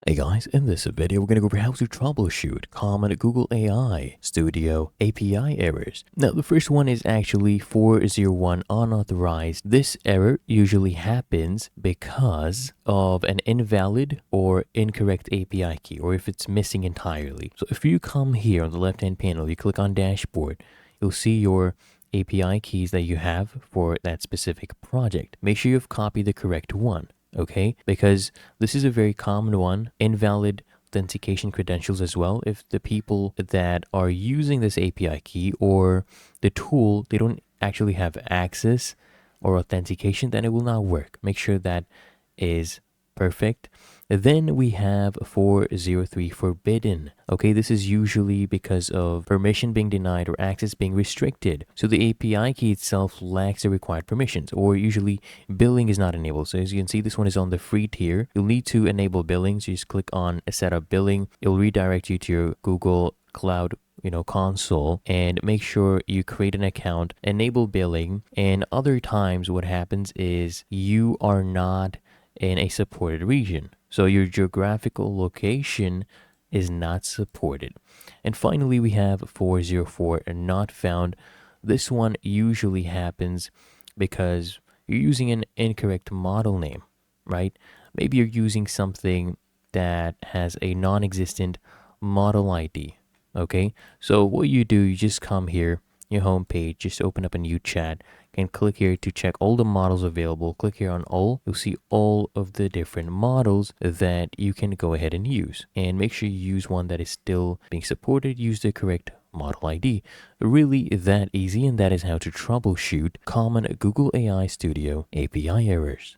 Hey guys, in this video we're going to go over how to troubleshoot common Google AI Studio API errors. Now the first one is actually 401 unauthorized. This error usually happens because of an invalid or incorrect API key, or if it's missing entirely. So if you come here on the left hand panel, you click on dashboard, you'll see your API keys that you have for that specific project. Make sure you've copied the correct one. Okay, because this is a very common one, invalid authentication credentials as well. If the people that are using this API key or the tool, they don't actually have access or authentication, then it will not work. Make sure that is perfect. Then we have 403 forbidden. Okay, this is usually because of permission being denied or access being restricted. So the API key itself lacks the required permissions, or usually billing is not enabled. So as you can see, this one is on the free tier. You'll need to enable billing. So you just click on set up billing. It'll redirect you to your Google Cloud console, and make sure you create an account, enable billing. And other times what happens is you are not in a supported region, so your geographical location is not supported. And finally, we have 404 and not found. This one usually happens because you're using an incorrect model name, right? Maybe you're using something that has a non-existent model ID. Okay, so what you do, you just come here, your home page, just open up a new chat, and click here to check all the models available. Click here on all. You'll see all of the different models that you can go ahead and use, and make sure you use one that is still being supported. Use the correct model ID. Really that easy, and that is how to troubleshoot common Google AI Studio API errors.